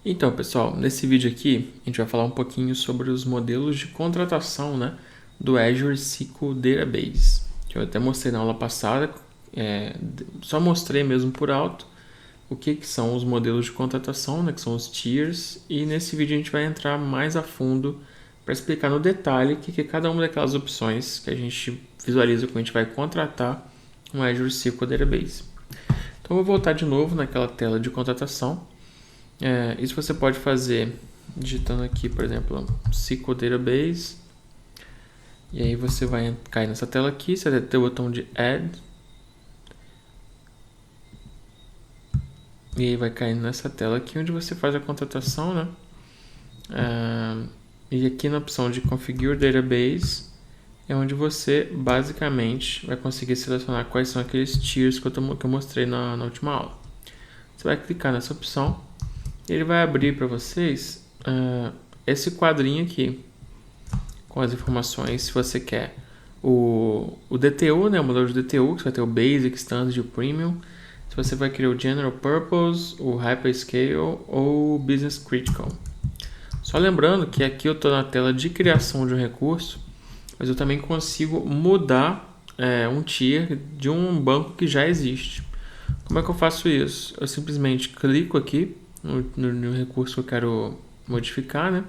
Então, pessoal, nesse vídeo aqui a gente vai falar um pouquinho sobre os modelos de contratação, né, do Azure SQL Database, que eu até mostrei na aula passada, só mostrei mesmo por alto o que são os modelos de contratação, né, que são os tiers, e nesse vídeo a gente vai entrar mais a fundo para explicar no detalhe o que é cada uma daquelas opções que a gente visualiza quando a gente vai contratar um Azure SQL Database. Então eu vou voltar de novo naquela tela de contratação. Isso você pode fazer digitando aqui, por exemplo, SQL Database. E aí você vai cair nessa tela aqui, você vai ter o botão de Add. E aí vai cair nessa tela aqui onde você faz a contratação, né? E aqui na opção de Configure Database é onde você basicamente vai conseguir selecionar quais são aqueles tiers que eu mostrei na última aula. Você vai clicar nessa opção. Ele vai abrir para vocês esse quadrinho aqui com as informações. Se você quer o DTU, né, o modelo de DTU, que você vai ter o Basic, Standard e o Premium. Se você vai querer o General Purpose, o Hyperscale ou o Business Critical. Só lembrando que aqui eu estou na tela de criação de um recurso, mas eu também consigo mudar um tier de um banco que já existe. Como é que eu faço isso? Eu simplesmente clico aqui no recurso que eu quero modificar, né?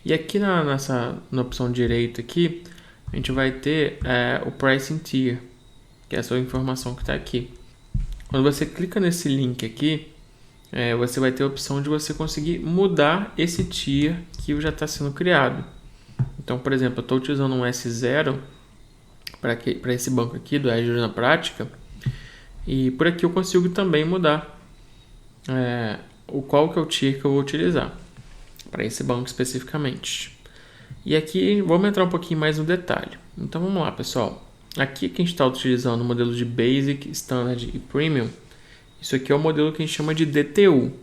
E aqui na opção direita aqui, a gente vai ter o Pricing Tier, que é essa informação que está aqui. Quando você clica nesse link aqui, você vai ter a opção de você conseguir mudar esse tier que já está sendo criado. Então, por exemplo, eu estou utilizando um S0 para esse banco aqui do Azure na prática, e por aqui eu consigo também mudar qual que é o tier que eu vou utilizar para esse banco especificamente. E aqui vamos entrar um pouquinho mais no detalhe. Então vamos lá, pessoal. Aqui que a gente está utilizando o modelo de Basic, Standard e Premium. Isso aqui é o modelo que a gente chama de DTU,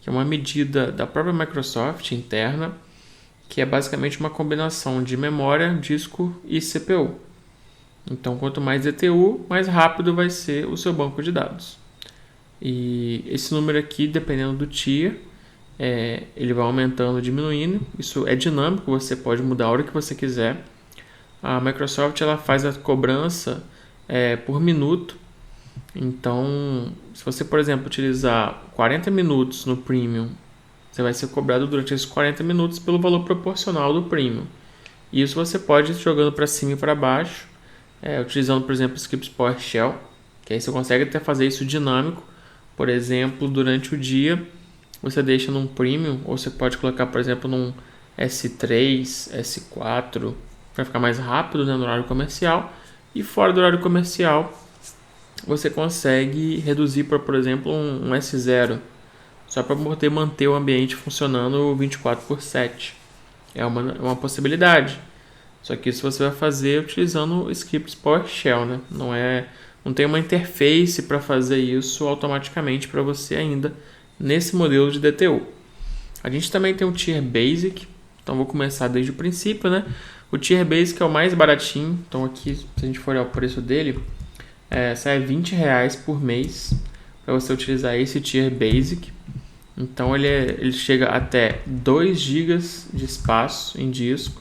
que é uma medida da própria Microsoft interna, que é basicamente uma combinação de memória, disco e CPU. Então, quanto mais DTU, mais rápido vai ser o seu banco de dados. E esse número aqui, dependendo do tier, ele vai aumentando ou diminuindo. Isso é dinâmico, você pode mudar a hora que você quiser. A Microsoft ela faz a cobrança por minuto. Então, se você, por exemplo, utilizar 40 minutos no Premium, você vai ser cobrado durante esses 40 minutos pelo valor proporcional do Premium. E isso você pode ir jogando para cima e para baixo, utilizando, por exemplo, scripts PowerShell, que aí você consegue até fazer isso dinâmico. Por exemplo, durante o dia, você deixa num Premium, ou você pode colocar, por exemplo, num S3, S4, para ficar mais rápido, né, no horário comercial. E fora do horário comercial, você consegue reduzir para, por exemplo, um S0, só para poder manter o ambiente funcionando 24/7. É uma possibilidade. Só que isso você vai fazer utilizando scripts PowerShell, né? Não tem uma interface para fazer isso automaticamente para você ainda nesse modelo de DTU. A gente também tem o Tier Basic, então vou começar desde o princípio, né? O Tier Basic é o mais baratinho, então aqui, se a gente for olhar o preço dele, sai R$20 por mês para você utilizar esse Tier Basic. Então ele chega até 2 GB de espaço em disco,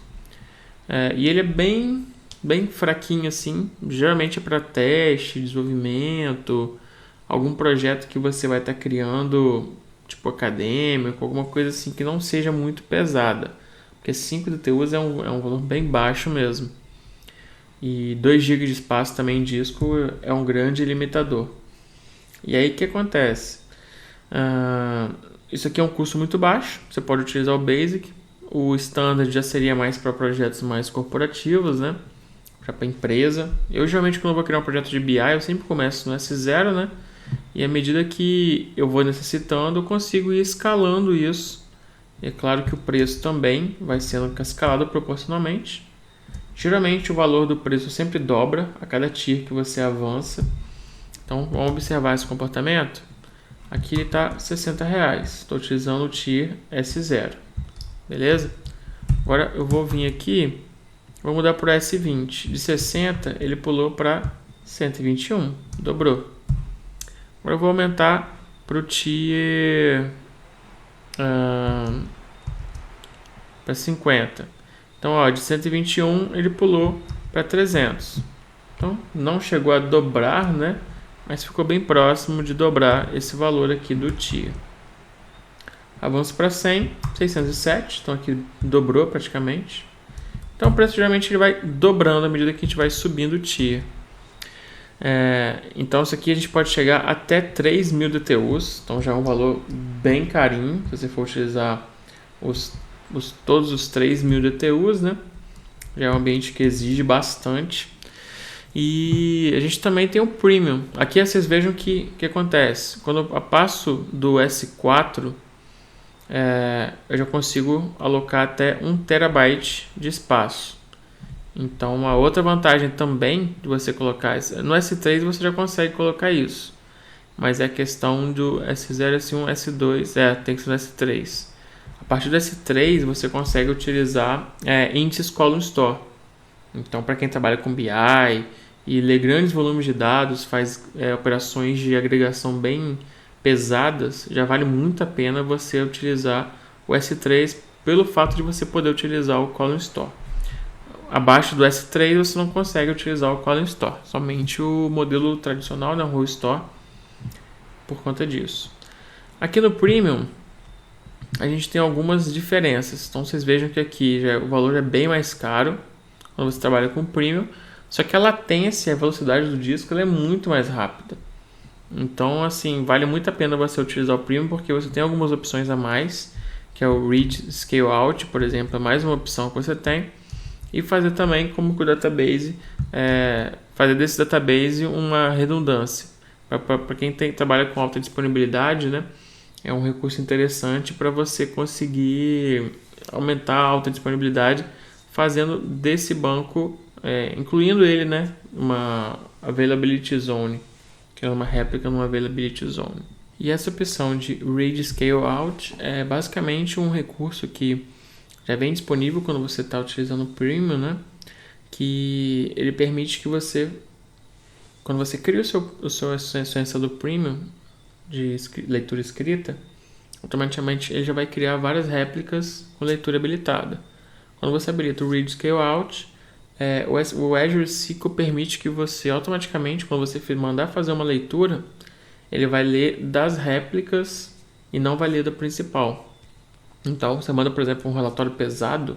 e ele é bem fraquinho assim, geralmente é para teste, desenvolvimento, algum projeto que você vai estar criando, tipo acadêmico, alguma coisa assim que não seja muito pesada, porque 5 DTUs é um valor bem baixo mesmo. E 2 GB de espaço também em disco é um grande limitador. E aí o que acontece? Isso aqui é um custo muito baixo, você pode utilizar o Basic. O Standard já seria mais para projetos mais corporativos, né? Para empresa. Eu geralmente quando eu vou criar um projeto de BI, eu sempre começo no S0, né? E à medida que eu vou necessitando, eu consigo ir escalando isso. E é claro que o preço também vai sendo escalado proporcionalmente. Geralmente o valor do preço sempre dobra a cada tier que você avança. Então vamos observar esse comportamento. Aqui ele está R$60. Estou utilizando o tier S0. Beleza? Agora eu vou vir aqui, vou mudar para o S20. De 60 ele pulou para 121, dobrou. Agora eu vou aumentar para o tier para 50. Então, ó, de 121 ele pulou para 300. Então, não chegou a dobrar, né? Mas ficou bem próximo de dobrar esse valor aqui do TIA. Avanço para 100, 607. Então, aqui dobrou praticamente. Então, o preço geralmente ele vai dobrando à medida que a gente vai subindo o TIA. Então, isso aqui a gente pode chegar até 3.000 DTUs. Então, já é um valor bem carinho se você for utilizar todos os 3.000 DTUs, né? Já é um ambiente que exige bastante. E a gente também tem o Premium. Aqui vocês vejam que acontece. Quando eu passo do S4, eu já consigo alocar até 1 TB de espaço. Então, uma outra vantagem também de você colocar no S3 você já consegue colocar isso, mas é a questão do S0, S1, S2, tem que ser no S3. A partir do S3 você consegue utilizar índices Column Store. Então, para quem trabalha com BI e lê grandes volumes de dados, faz operações de agregação bem pesadas, já vale muito a pena você utilizar o S3 pelo fato de você poder utilizar o Column Store. Abaixo do S3 você não consegue utilizar o Column Store, somente o modelo tradicional, né, o Row Store, por conta disso. Aqui no Premium a gente tem algumas diferenças. Então vocês vejam que aqui o valor é bem mais caro quando você trabalha com Premium, só que a latência, a velocidade do disco ela é muito mais rápida. Então, assim, vale muito a pena você utilizar o Premium porque você tem algumas opções a mais, que é o Read Scale Out, por exemplo, é mais uma opção que você tem. E fazer também como que o database, fazer desse database uma redundância. Para quem trabalha com alta disponibilidade, né, é um recurso interessante para você conseguir aumentar a alta disponibilidade fazendo desse banco, incluindo ele, né, uma Availability Zone, que é uma réplica numa Availability Zone. E essa opção de Read Scale Out é basicamente um recurso que já vem disponível quando você está utilizando o Premium, né? Que ele permite que você, quando você cria a sua extensão do Premium de leitura escrita, automaticamente ele já vai criar várias réplicas com leitura habilitada. Quando você habilita o Read Scale Out, o Azure SQL permite que você automaticamente, quando você mandar fazer uma leitura, ele vai ler das réplicas e não vai ler da principal. Então, você manda, por exemplo, um relatório pesado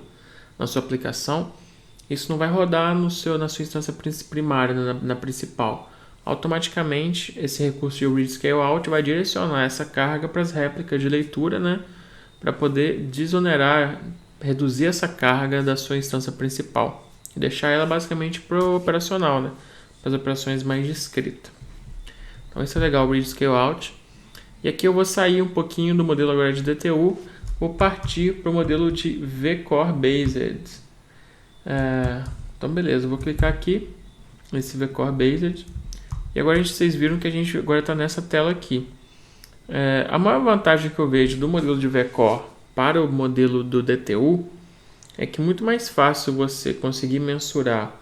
na sua aplicação, isso não vai rodar na sua instância primária, na principal. Automaticamente, esse recurso de Read Scale Out vai direcionar essa carga para as réplicas de leitura, né, para poder desonerar, reduzir essa carga da sua instância principal e deixar ela basicamente para o operacional, né, para as operações mais de escrita. Então, isso é legal, o Read Scale Out. E aqui eu vou sair um pouquinho do modelo agora de DTU, vou partir para o modelo de vCore Based. Então beleza, eu vou clicar aqui nesse vCore Based e agora vocês viram que a gente agora está nessa tela aqui. A maior vantagem que eu vejo do modelo de vCore para o modelo do DTU é que é muito mais fácil você conseguir mensurar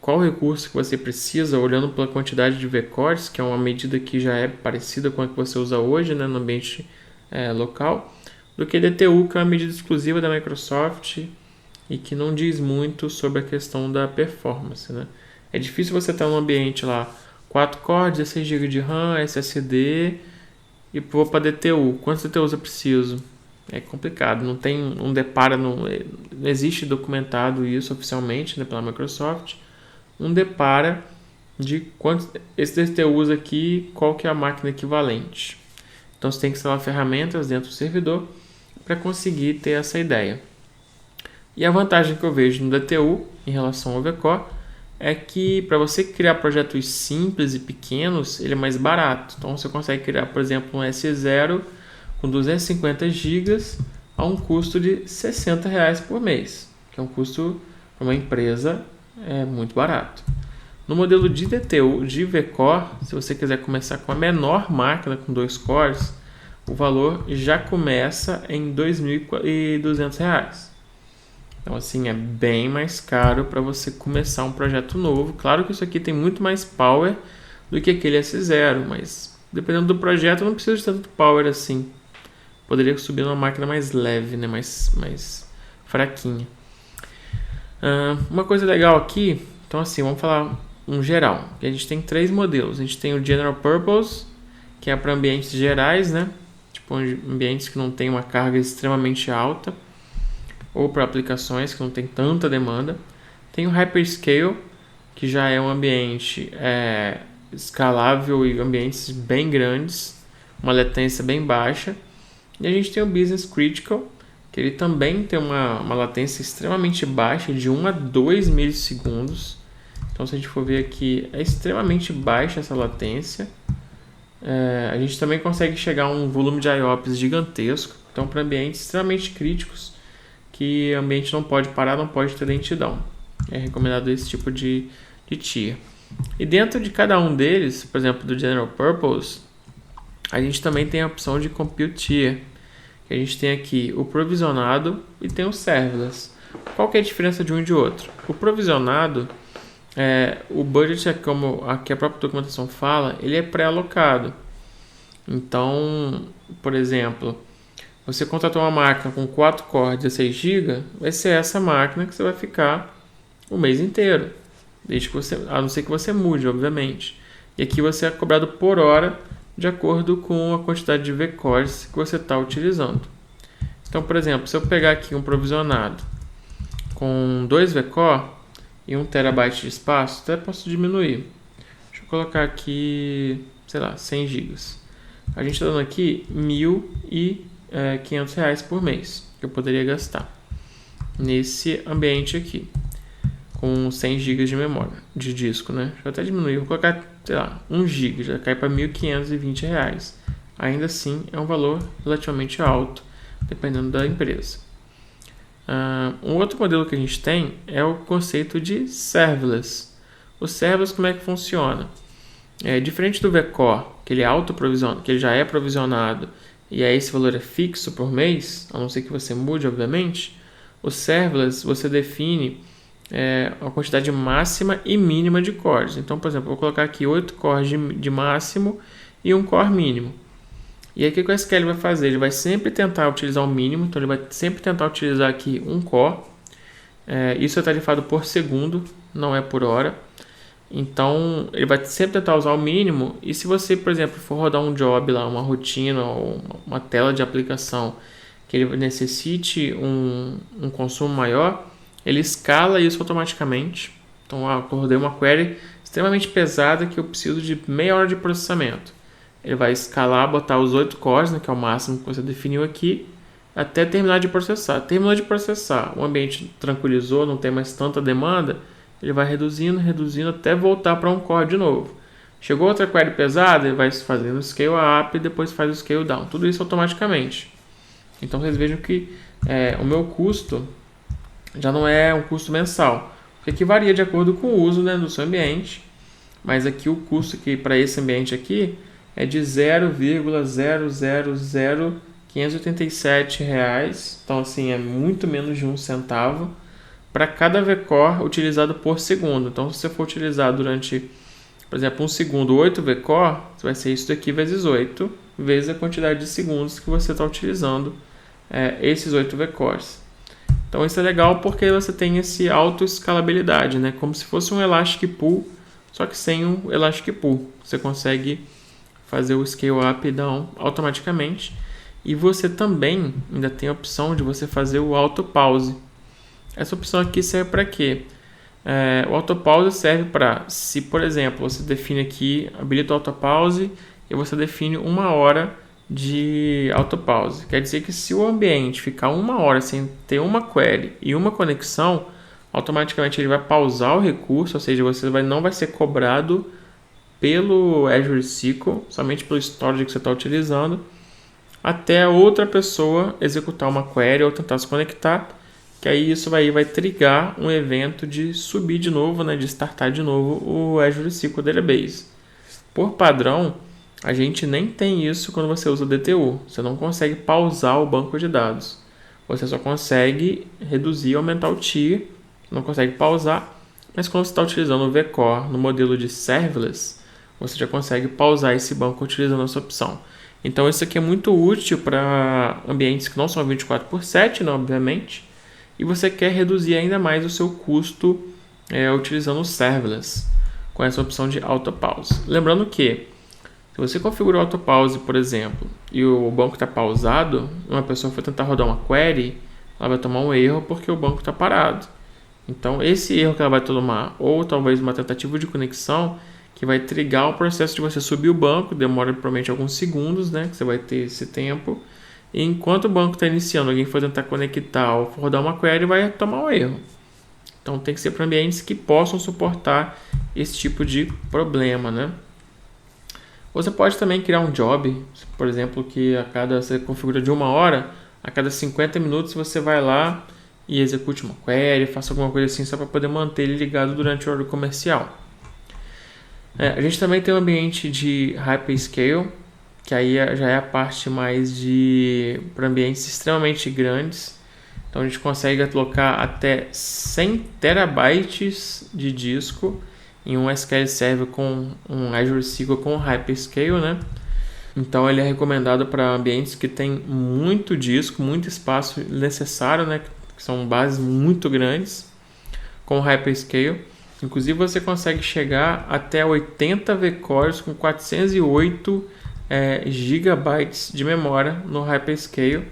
qual recurso que você precisa olhando pela quantidade de vCores, que é uma medida que já é parecida com a que você usa hoje, né, no ambiente local, do que DTU, que é uma medida exclusiva da Microsoft e que não diz muito sobre a questão da performance, né? É difícil você estar num ambiente lá 4 cores, 16 GB de RAM, SSD e vou para DTU. Quantos DTUs eu preciso? É complicado, não tem não existe documentado isso oficialmente, né, pela Microsoft. Depara de quantos esses DTUs aqui, qual que é a máquina equivalente. Então você tem que instalar ferramentas dentro do servidor para conseguir ter essa ideia. E a vantagem que eu vejo no DTU em relação ao vCore é que para você criar projetos simples e pequenos, ele é mais barato. Então você consegue criar, por exemplo, um S0 com 250 GB a um custo de R$60 por mês, que é um custo para uma empresa muito barato. No modelo de DTU de vCore, se você quiser começar com a menor máquina com 2 cores, o valor já começa em R$2.200. Então, assim, é bem mais caro para você começar um projeto novo. Claro que isso aqui tem muito mais power do que aquele S0, mas dependendo do projeto, não precisa de tanto power assim. poderia subir numa máquina mais leve, né? Mais fraquinha. Uma coisa legal aqui, então assim, vamos falar um geral. A gente tem 3 modelos. A gente tem o General Purpose, que é para ambientes gerais, né? Tipo ambientes que não tem uma carga extremamente alta, ou para aplicações que não tem tanta demanda. Tem o Hyperscale, que já é um ambiente escalável e ambientes bem grandes, uma latência bem baixa. E a gente tem o Business Critical, que ele também tem uma latência extremamente baixa, de 1 a 2 milissegundos. Então, se a gente for ver aqui, é extremamente baixa essa latência. A gente também consegue chegar a um volume de IOPS gigantesco. Então, para ambientes extremamente críticos, que o ambiente não pode parar, não pode ter lentidão. É recomendado esse tipo de tier. E dentro de cada um deles, por exemplo, do General Purpose, a gente também tem a opção de Compute Tier. Que a gente tem aqui o provisionado e tem o serverless. Qual que é a diferença de um e de outro? O provisionado, o budget, como aqui a própria documentação fala, ele é pré-alocado. Então, por exemplo, você contratou uma máquina com 4 cores, 16 GB, vai ser essa máquina que você vai ficar o mês inteiro. Desde que a não ser que você mude, obviamente. E aqui você é cobrado por hora, de acordo com a quantidade de vCores que você está utilizando. Então, por exemplo, se eu pegar aqui um provisionado com 2 vCore e 1 TB de espaço, até posso diminuir. Deixa eu colocar aqui, sei lá, 100 GB. A gente está dando aqui R$1.500 por mês que eu poderia gastar nesse ambiente aqui, com 100 GB de memória, de disco, né? Deixa eu até diminuir, vou colocar, sei lá, 1 GB, já cai para R$1.520. Ainda assim, é um valor relativamente alto, dependendo da empresa. Um outro modelo que a gente tem é o conceito de serverless. O serverless, como é que funciona? Diferente do vCore, que ele é autoprovisionado, que ele já é provisionado, e aí esse valor é fixo por mês, a não ser que você mude, obviamente. O serverless, você define a quantidade máxima e mínima de cores. Então, por exemplo, eu vou colocar aqui 8 cores de máximo e 1 core mínimo. E aí o que o SQL vai fazer? Ele vai sempre tentar utilizar o mínimo, então ele vai sempre tentar utilizar aqui 1 core. Isso é tarifado por segundo, não é por hora. Então ele vai sempre tentar usar o mínimo. E se você, por exemplo, for rodar um job lá, uma rotina ou uma tela de aplicação que ele necessite um consumo maior, ele escala isso automaticamente. Então, eu rodei uma query extremamente pesada que eu preciso de meia hora de processamento. Ele vai escalar, botar os 8 cores, né, que é o máximo que você definiu aqui, até terminar de processar. Terminou de processar, o ambiente tranquilizou, não tem mais tanta demanda, ele vai reduzindo até voltar para 1 core de novo. Chegou outra query pesada, ele vai fazendo o scale up e depois faz o scale down. Tudo isso automaticamente. Então vocês vejam que o meu custo já não é um custo mensal, porque aqui varia de acordo com o uso, né, do seu ambiente, mas aqui o custo para esse ambiente aqui é de R$0,000587, então assim é muito menos de 1 centavo para cada vCore utilizado por segundo. Então, se você for utilizar durante, por exemplo, 1 segundo 8 vCore, vai ser isso daqui vezes 8, vezes a quantidade de segundos que você está utilizando esses 8 vCores. Então isso é legal porque você tem esse auto-escalabilidade, né? Como se fosse um Elastic Pool, só que sem um Elastic Pool. Você consegue fazer o scale up e down automaticamente. E você também ainda tem a opção de você fazer o auto pause. Essa opção aqui serve para quê? O auto pause serve para, se por exemplo você define aqui, habilita o auto pause e você define 1 hora de autopause. Quer dizer que se o ambiente ficar 1 hora sem ter uma query e uma conexão, automaticamente ele vai pausar o recurso, ou seja, você não vai ser cobrado pelo Azure SQL, somente pelo storage que você está utilizando, até outra pessoa executar uma query ou tentar se conectar, que aí isso vai trigar um evento de subir de novo, né, de startar de novo o Azure SQL Database. Por padrão, a gente nem tem isso quando você usa o DTU. Você não consegue pausar o banco de dados. Você só consegue reduzir e aumentar o tier, não consegue pausar. Mas quando você está utilizando o vCore no modelo de serverless, você já consegue pausar esse banco utilizando essa opção. Então isso aqui é muito útil para ambientes que não são 24/7, né, obviamente, e você quer reduzir ainda mais o seu custo utilizando o serverless com essa opção de autopause. Lembrando que se você configura o autopause, por exemplo, e o banco está pausado, uma pessoa for tentar rodar uma query, ela vai tomar um erro porque o banco está parado. Então esse erro que ela vai tomar, ou talvez uma tentativa de conexão, que vai trigar o processo de você subir o banco, demora provavelmente alguns segundos, né, que você vai ter esse tempo. E enquanto o banco está iniciando, alguém for tentar conectar ou for rodar uma query, vai tomar um erro. Então tem que ser para ambientes que possam suportar esse tipo de problema, né? Você pode também criar um job, por exemplo, que você configura de 1 hora, a cada 50 minutos você vai lá e execute uma query, faça alguma coisa assim só para poder manter ele ligado durante o horário comercial. A gente também tem um ambiente de hyperscale, que aí já é a parte mais para ambientes extremamente grandes. Então a gente consegue alocar até 100 terabytes de disco em um SQL Server com um Azure SQL com hyperscale, né? Então ele é recomendado para ambientes que tem muito disco, muito espaço necessário, né? Que são bases muito grandes com hyperscale. Inclusive você consegue chegar até 80 vCores com 408 gigabytes de memória no hyperscale,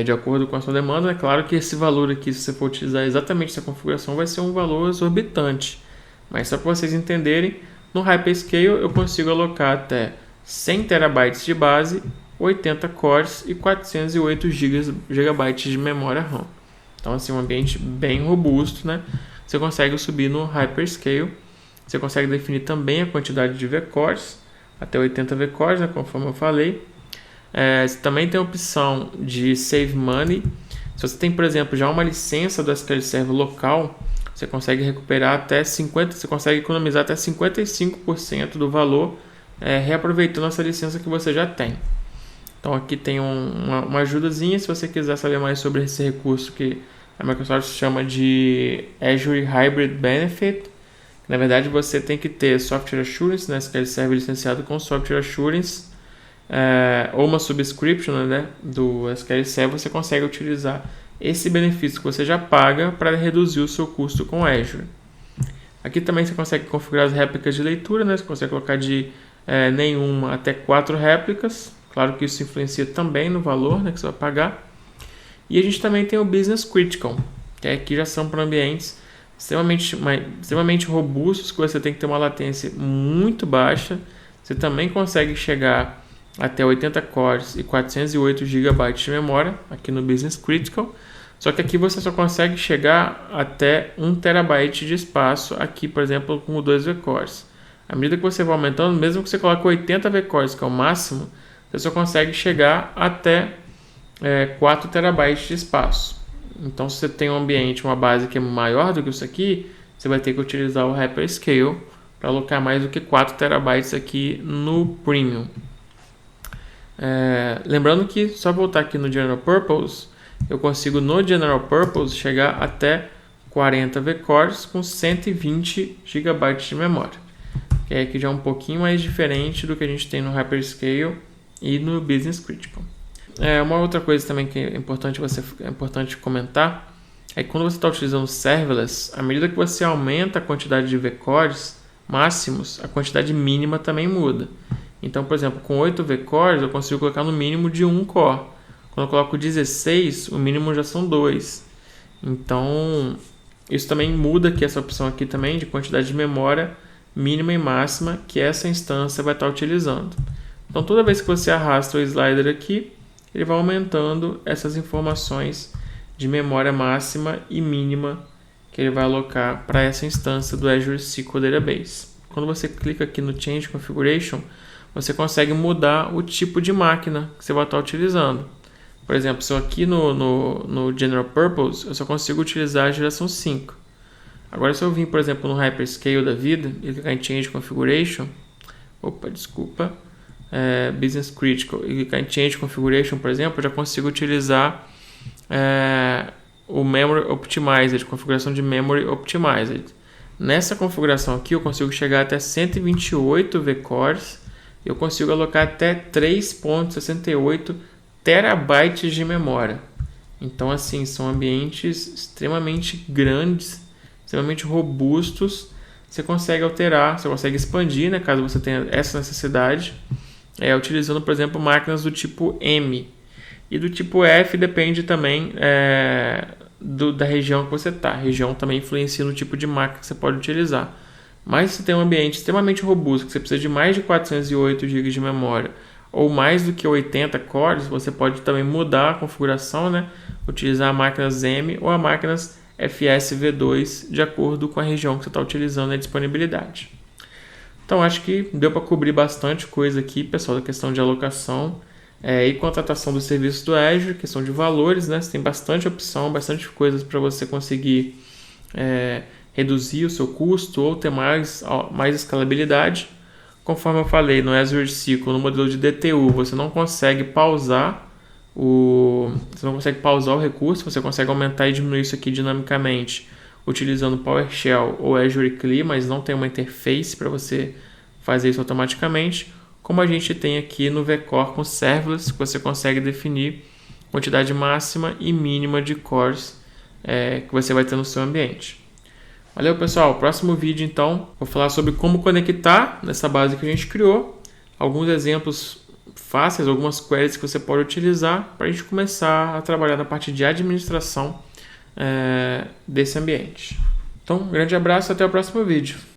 de acordo com a sua demanda. É claro que esse valor aqui, se você for utilizar exatamente essa configuração, vai ser um valor exorbitante. Mas só para vocês entenderem, no hyperscale eu consigo alocar até 100 terabytes de base, 80 cores e 408 gigabytes de memória RAM. Então assim, um ambiente bem robusto, né? Você consegue subir no hyperscale. Você consegue definir também a quantidade de vCores, até 80 vCores, né, conforme eu falei. Você também tem a opção de Save Money. Se você tem, por exemplo, já uma licença do SQL Server local, você consegue recuperar até 50%, você consegue economizar até 55% do valor, reaproveitando essa licença que você já tem. Então aqui tem uma ajudazinha se você quiser saber mais sobre esse recurso que a Microsoft chama de Azure Hybrid Benefit. Na verdade, você tem que ter Software Assurance, né, SQL Server licenciado com Software Assurance, ou uma subscription, né, do SQL Server. Você consegue utilizar esse benefício que você já paga para reduzir o seu custo com Azure. Aqui também você consegue configurar as réplicas de leitura, né? Você consegue colocar de nenhuma até 4 réplicas. Claro que isso influencia também no valor, né, que você vai pagar. E a gente também tem o Business Critical, que aqui já são para ambientes extremamente robustos, que você tem que ter uma latência muito baixa. Você também consegue chegar até 80 cores e 408 GB de memória aqui no Business Critical. Só que aqui você só consegue chegar até 1 TB de espaço aqui, por exemplo, com o 2 vCores. À medida que você vai aumentando, mesmo que você coloque 80 vCores, que é o máximo, você só consegue chegar até 4 TB de espaço. Então, se você tem um ambiente, uma base que é maior do que isso aqui, você vai ter que utilizar o Hyperscale para alocar mais do que 4 TB aqui no Premium. Lembrando que, só voltar aqui no General Purpose, eu consigo no General Purpose chegar até 40 vCores com 120 GB de memória. Que aqui já é um pouquinho mais diferente do que a gente tem no Hyperscale e no Business Critical. Uma outra coisa também que é importante comentar é que quando você está utilizando serverless, à medida que você aumenta a quantidade de vCores máximos, a quantidade mínima também muda. Então, por exemplo, com 8 vCores eu consigo colocar no mínimo de 1 core. Quando eu coloco 16, o mínimo já são 2. Então, isso também muda aqui, essa opção aqui também de quantidade de memória mínima e máxima que essa instância vai estar utilizando. Então, toda vez que você arrasta o slider aqui, ele vai aumentando essas informações de memória máxima e mínima que ele vai alocar para essa instância do Azure SQL Database. Quando você clica aqui no Change Configuration, você consegue mudar o tipo de máquina que você vai estar utilizando. Por exemplo, se eu aqui no General Purpose, eu só consigo utilizar a geração 5. Agora, se eu vir, por exemplo, no Hyperscale da vida e clicar em Change Configuration, Business Critical, e clicar em Change Configuration, por exemplo, eu já consigo utilizar o Memory Optimized, configuração de Memory Optimized. Nessa configuração aqui, eu consigo chegar até 128 vCores eu consigo alocar até 3,68 terabytes de memória. Então, assim, são ambientes extremamente grandes, extremamente robustos. Você consegue alterar, você consegue expandir, né, caso você tenha essa necessidade, utilizando, por exemplo, máquinas do tipo M. E do tipo F depende também da região que você está. A região também influencia no tipo de máquina que você pode utilizar. Mas se você tem um ambiente extremamente robusto, que você precisa de mais de 408 GB de memória, ou mais do que 80 cores, você pode também mudar a configuração, né? Utilizar máquinas M ou máquinas FSV2, de acordo com a região que você está utilizando e a disponibilidade. Então, acho que deu para cobrir bastante coisa aqui, pessoal, da questão de alocação e contratação dos serviços do Azure, questão de valores, né? Você tem bastante opção, bastante coisas para você conseguir reduzir o seu custo ou ter mais escalabilidade. Conforme eu falei, no Azure SQL, no modelo de DTU, você não consegue pausar o recurso, você consegue aumentar e diminuir isso aqui dinamicamente utilizando PowerShell ou Azure CLI, mas não tem uma interface para você fazer isso automaticamente, como a gente tem aqui no vCore com Serverless, que você consegue definir quantidade máxima e mínima de cores que você vai ter no seu ambiente. Valeu, pessoal. Próximo vídeo, então, vou falar sobre como conectar nessa base que a gente criou, alguns exemplos fáceis, algumas queries que você pode utilizar para a gente começar a trabalhar na parte de administração desse ambiente. Então, um grande abraço e até o próximo vídeo.